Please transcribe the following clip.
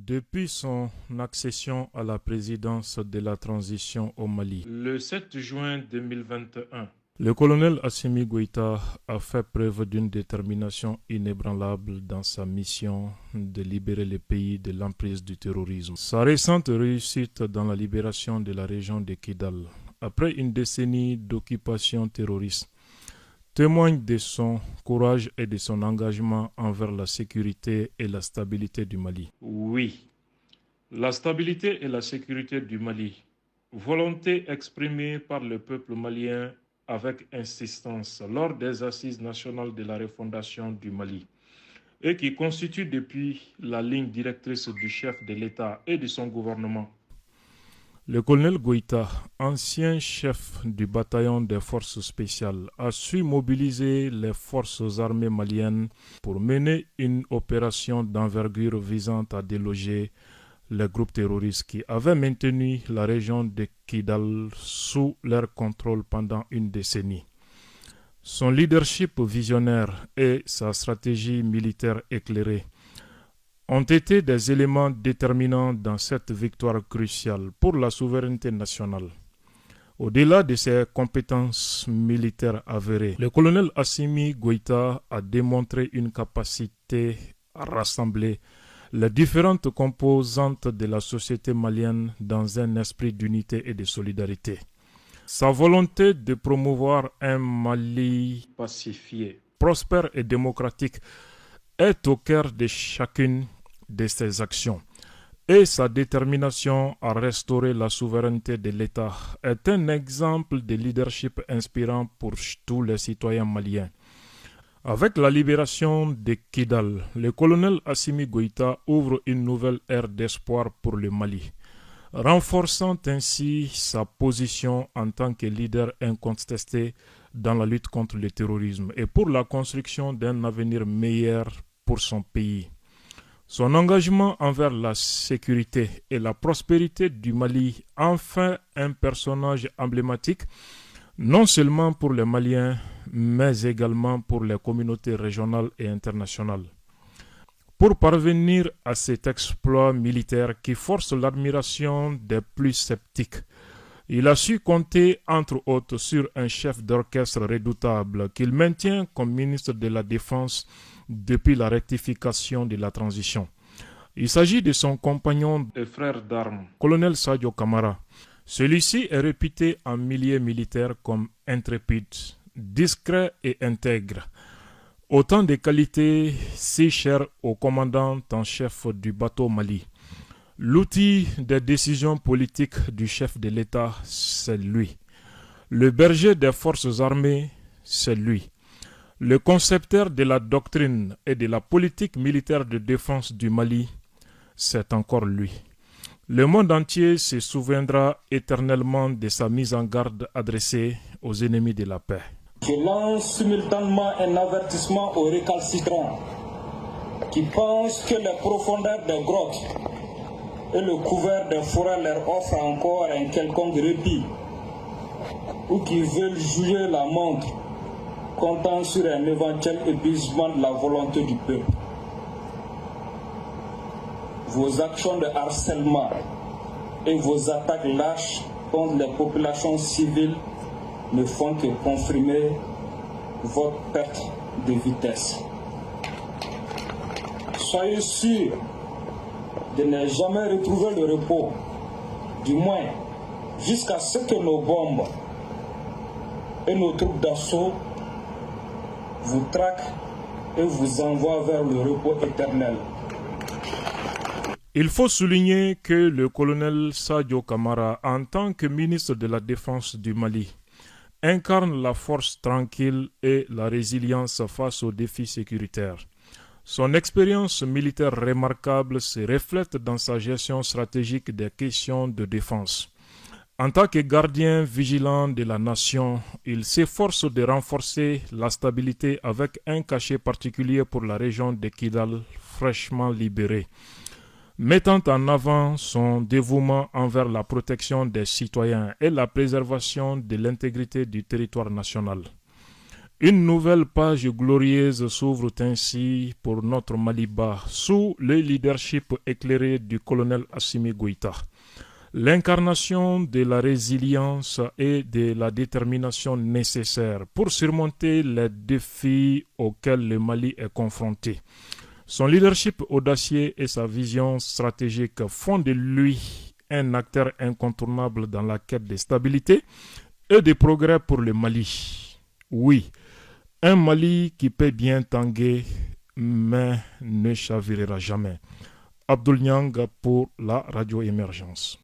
Depuis son accession à la présidence de la transition au Mali, le 7 juin 2021, le colonel Assimi Goïta a fait preuve d'une détermination inébranlable dans sa mission de libérer le pays de l'emprise du terrorisme. Sa récente réussite dans la libération de la région de Kidal, après une décennie d'occupation terroriste, témoigne de son courage et de son engagement envers la sécurité et la stabilité du Mali. Oui, la stabilité et la sécurité du Mali, volonté exprimée par le peuple malien avec insistance lors des assises nationales de la refondation du Mali et qui constitue depuis la ligne directrice du chef de l'État et de son gouvernement. Le colonel Goïta, ancien chef du bataillon des forces spéciales, a su mobiliser les forces armées maliennes pour mener une opération d'envergure visant à déloger les groupes terroristes qui avaient maintenu la région de Kidal sous leur contrôle pendant une décennie. Son leadership visionnaire et sa stratégie militaire éclairée ont été des éléments déterminants dans cette victoire cruciale pour la souveraineté nationale. Au-delà de ses compétences militaires avérées, le colonel Assimi Goïta a démontré une capacité à rassembler les différentes composantes de la société malienne dans un esprit d'unité et de solidarité. Sa volonté de promouvoir un Mali pacifié, prospère et démocratique est au cœur de chacune de ses actions et sa détermination à restaurer la souveraineté de l'État est un exemple de leadership inspirant pour tous les citoyens maliens. Avec la libération de Kidal, le colonel Assimi Goïta ouvre une nouvelle ère d'espoir pour le Mali, renforçant ainsi sa position en tant que leader incontesté dans la lutte contre le terrorisme et pour la construction d'un avenir meilleur pour son pays. Son engagement envers la sécurité et la prospérité du Mali en fait un personnage emblématique, non seulement pour les Maliens, mais également pour les communautés régionales et internationales. Pour parvenir à cet exploit militaire qui force l'admiration des plus sceptiques, il a su compter entre autres sur un chef d'orchestre redoutable qu'il maintient comme ministre de la Défense depuis la rectification de la transition. Il s'agit de son compagnon et frère d'armes, colonel Sadio Kamara. Celui-ci est réputé en milieu militaire comme intrépide, discret et intègre. Autant de qualités si chères au commandant en chef du bateau Mali. L'outil des décisions politiques du chef de l'État, c'est lui. Le berger des forces armées, c'est lui. Le concepteur de la doctrine et de la politique militaire de défense du Mali, c'est encore lui. Le monde entier se souviendra éternellement de sa mise en garde adressée aux ennemis de la paix. Je lance simultanément un avertissement aux récalcitrants qui pensent que les profondeurs des grottes et le couvert des forêts leur offrent encore un quelconque répit ou qui veulent jouer la montre comptant sur un éventuel épuisement de la volonté du peuple. Vos actions de harcèlement et vos attaques lâches contre les populations civiles ne font que confirmer votre perte de vitesse. Soyez sûrs de ne jamais retrouver le repos, du moins jusqu'à ce que nos bombes et nos troupes d'assaut vous traquent et vous envoient vers le repos éternel. Il faut souligner que le colonel Sadio Kamara, en tant que ministre de la Défense du Mali, incarne la force tranquille et la résilience face aux défis sécuritaires. Son expérience militaire remarquable se reflète dans sa gestion stratégique des questions de défense. En tant que gardien vigilant de la nation, il s'efforce de renforcer la stabilité avec un cachet particulier pour la région de Kidal fraîchement libérée, mettant en avant son dévouement envers la protection des citoyens et la préservation de l'intégrité du territoire national. Une nouvelle page glorieuse s'ouvre ainsi pour notre Maliba sous le leadership éclairé du colonel Assimi Goïta. L'incarnation de la résilience et de la détermination nécessaires pour surmonter les défis auxquels le Mali est confronté. Son leadership audacieux et sa vision stratégique font de lui un acteur incontournable dans la quête de stabilité et de progrès pour le Mali. Oui, un Mali qui peut bien tanguer, mais ne chavirera jamais. Abdoul Niang pour la Radio Émergence.